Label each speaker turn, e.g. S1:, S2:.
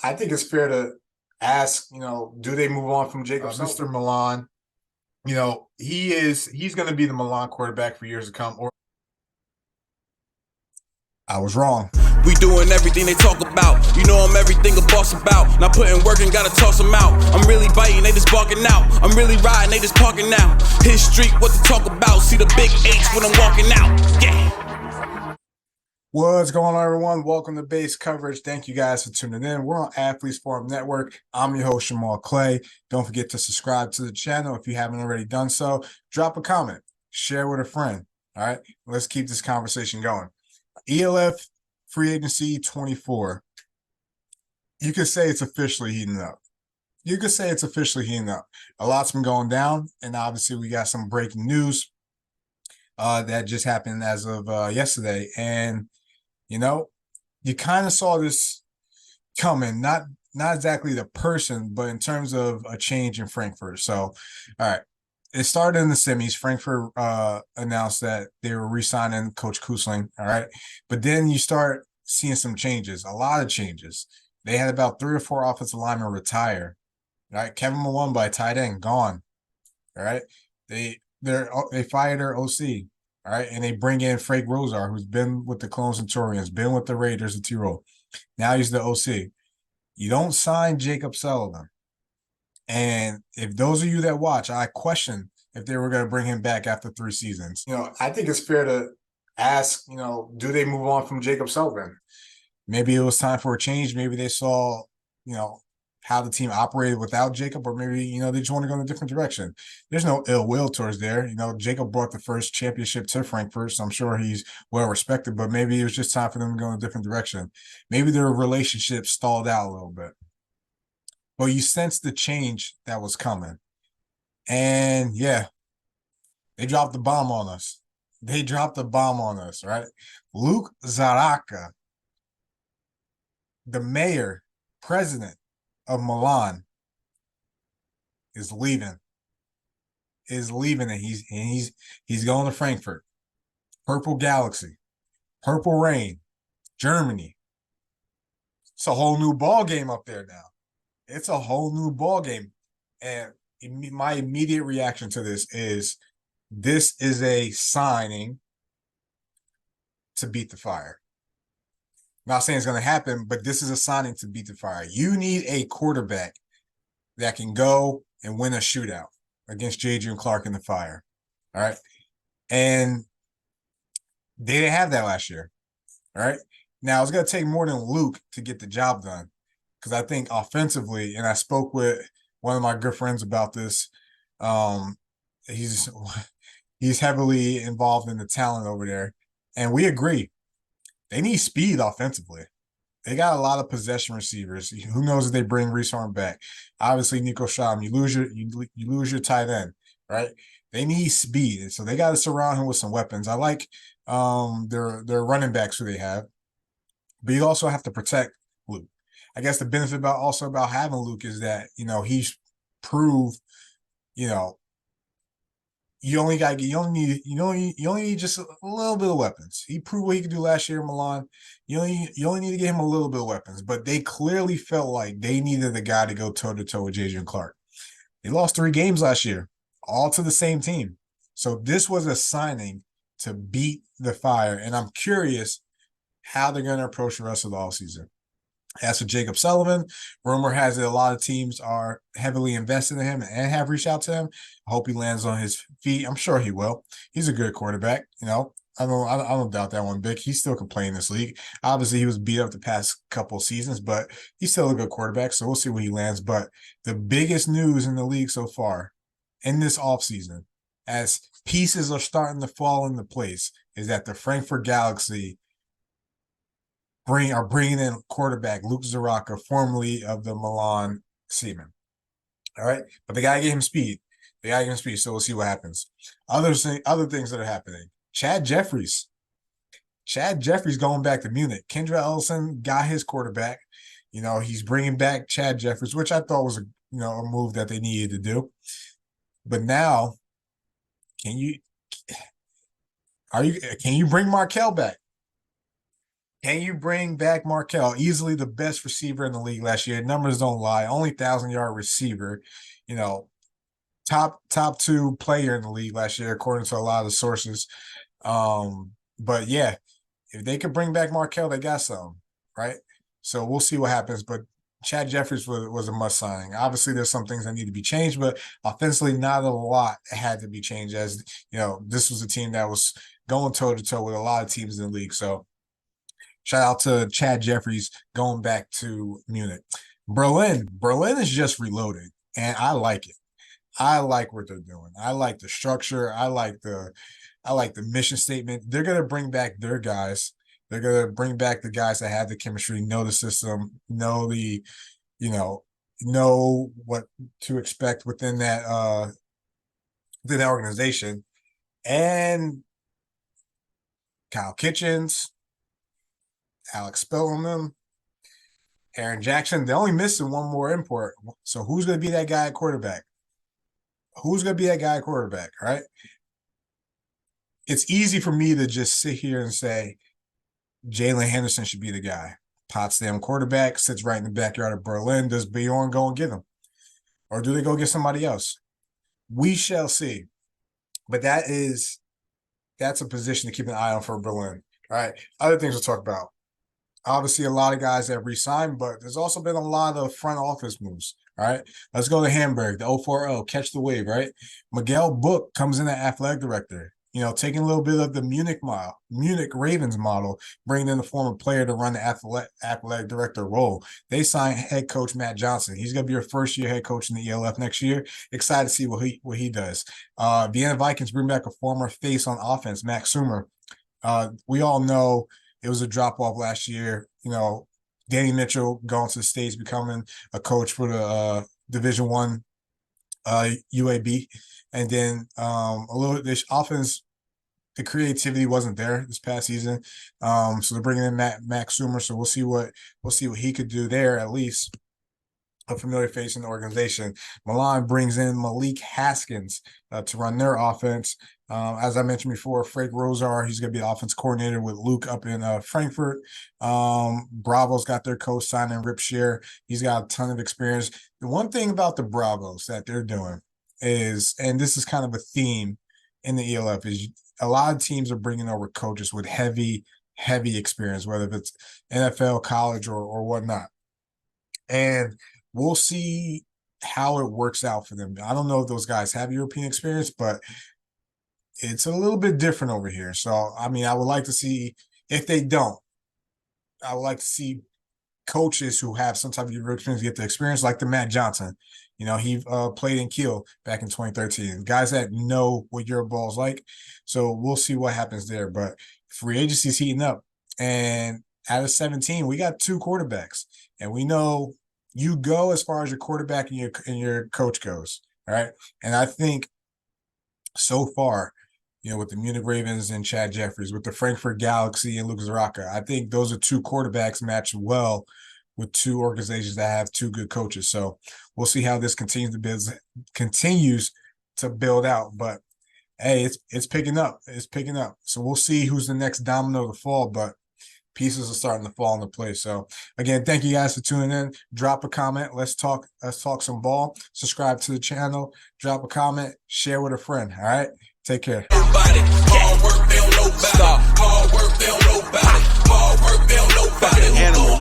S1: I think it's fair to ask, do they move on from Jacob
S2: Mr. Milan, he's going to be the Milan quarterback for years to come. Or I was wrong.
S3: We doing everything they talk about. You know I'm everything a boss about. Not putting work and gotta toss them out. I'm really biting, they just barking out. I'm really riding, they just parking now. His street, what to talk about. See the big H when I'm walking out. Yeah.
S2: What's going on, everyone? Welcome to Base Coverage. Thank you guys for tuning in. We're on Athletes Forum Network. I'm your host, Jamal Clay. Don't forget to subscribe to the channel if you haven't already done so. Drop a comment. Share with a friend. All right? Let's keep this conversation going. ELF Free Agency 24. You could say it's officially heating up. A lot's been going down, and obviously we got some breaking news that just happened as of yesterday. And you kind of saw this coming, not exactly the person, but in terms of a change in Frankfurt. So, all right, it started in the semis. Frankfurt announced that they were re-signing Coach Kusling, all right? But then you start seeing some changes, a lot of changes. They had about 3 or 4 offensive linemen retire, right? Kevin Malone, tight end, gone, all right? They fired their OC. All right, and they bring in Frank Rosar, who's been with the Cologne Centurions, been with the Raiders of Tyrol. Now he's the OC. You don't sign Jacob Sullivan. And if those of you that watch, I question if they were going to bring him back after 3 seasons.
S1: I think it's fair to ask, do they move on from Jacob Sullivan?
S2: Maybe it was time for a change. Maybe they saw, how the team operated without Jacob, or maybe, they just want to go in a different direction. There's no ill will towards there. Jacob brought the first championship to Frankfurt, so I'm sure he's well respected, but maybe it was just time for them to go in a different direction. Maybe their relationship stalled out a little bit. But you sensed the change that was coming. And yeah, they dropped the bomb on us. Right? Luke Zaraka, the mayor, president of Milan, is leaving. And he's going to Frankfurt. Purple Galaxy, Purple Rain, Germany. It's a whole new ball game up there now. It's a whole new ball game. And my immediate reaction to this is a signing to beat the Fire. Not saying it's going to happen, but this is a signing to beat the Fire. You need a quarterback that can go and win a shootout against J.J. Clark in the Fire. All right. And they didn't have that last year. All right. Now, it's going to take more than Luke to get the job done, because I think offensively, and I spoke with one of my good friends about this, he's heavily involved in the talent over there, and we agree. They need speed offensively. They got a lot of possession receivers. Who knows if they bring Reese Horn back? Obviously, Nico Sham, you lose your tight end, right? They need speed, so they got to surround him with some weapons. I like their running backs who they have, but you also have to protect Luke. I guess the benefit about having Luke is that he's proved you only need just a little bit of weapons. He proved what he could do last year in Milan. You only need to get him a little bit of weapons. But they clearly felt like they needed a guy to go toe-to-toe with J.J. Clark. They lost 3 games last year, all to the same team. So this was a signing to beat the Fire, and I'm curious how they're going to approach the rest of the offseason. As for Jacob Sullivan, rumor has it a lot of teams are heavily invested in him and have reached out to him. I hope he lands on his feet. I'm sure he will. He's a good quarterback. I don't doubt that one big. He still can play in this league. Obviously, he was beat up the past couple of seasons, but he's still a good quarterback, so we'll see where he lands. But the biggest news in the league so far in this offseason, as pieces are starting to fall into place, is that the Frankfurt Galaxy are bringing in quarterback Luke Zaraka, formerly of the Milan Seamen. All right, but they gotta get him speed. So we'll see what happens. Other things that are happening. Chad Jeffries going back to Munich. Kendra Ellison got his quarterback. He's bringing back Chad Jeffries, which I thought was a move that they needed to do. But now, can you bring Markel back? Can you bring back Markel? Easily the best receiver in the league last year. Numbers don't lie. Only 1,000-yard receiver. You know, top 2 player in the league last year, according to a lot of the sources. But yeah, if they could bring back Markel, they got some, right? So we'll see what happens. But Chad Jeffries was a must signing. Obviously, there's some things that need to be changed, but offensively, not a lot had to be changed. As you know, this was a team that was going toe to toe with a lot of teams in the league. So shout out to Chad Jeffries going back to Munich. Berlin is just reloaded, and I like it. I like what they're doing. I like the structure. I like the mission statement. They're gonna bring back their guys. They're gonna bring back the guys that have the chemistry, know the system, know know what to expect within that organization. And Kyle Kitchens, Alex Spellman, Aaron Jackson. They're only missing one more import. So who's gonna be that guy at quarterback? Who's going to be that guy at quarterback, right? It's easy for me to just sit here and say Jalen Henderson should be the guy. Potsdam quarterback, sits right in the backyard of Berlin. Does Bjorn go and get him? Or do they go get somebody else? We shall see. But that's a position to keep an eye on for Berlin, right? Other things we'll talk about. Obviously, a lot of guys that re-signed, but there's also been a lot of front office moves. All right, let's go to Hamburg, the 040, catch the wave, right? Miguel Book comes in as athletic director, taking a little bit of the Munich Ravens model, bringing in the former player to run the athletic director role. They signed head coach Matt Johnson. He's going to be your first-year head coach in the ELF next year. Excited to see what he does. Vienna Vikings bring back a former face on offense, Max Sumer. We all know it was a drop-off last year, Danny Mitchell going to the States, becoming a coach for the Division I UAB. And then this offense, the creativity wasn't there this past season. So they're bringing in Max Sumer. So we'll see what he could do there, at least a familiar face in the organization. Milan brings in Malik Haskins to run their offense. As I mentioned before, Frank Rosar, he's going to be the offense coordinator with Luke up in Frankfurt. Bravo's got their coach signing Rip Shear. He's got a ton of experience. The one thing about the Bravos that they're doing is, and this is kind of a theme in the ELF, is a lot of teams are bringing over coaches with heavy experience, whether it's NFL, college, or whatnot. And we'll see how it works out for them. I don't know if those guys have European experience, but it's a little bit different over here. So, I mean, I would like to see, if they don't, I would like to see coaches who have some type of European experience get the experience, like the Matt Johnson. He played in Kiel back in 2013. Guys that know what your ball's like. So we'll see what happens there. But free agency is heating up. And out of 17, we got 2 quarterbacks. And we know you go as far as your quarterback and your coach goes. All right. And I think so far, with the Munich Ravens and Chad Jeffries, with the Frankfurt Galaxy and Lucas Raka, I think those are 2 quarterbacks matched well with 2 organizations that have 2 good coaches. So we'll see how this continues to build out. But hey, it's picking up. It's picking up. So we'll see who's the next domino to fall. But pieces are starting to fall into place. So again, thank you guys for tuning in. Drop a comment. Let's talk some ball. Subscribe to the channel. Drop a comment. Share with a friend. All right. Take care. Hard work, they don't know about it. Hard work, they don't know about it. Hard work, they don't know about it.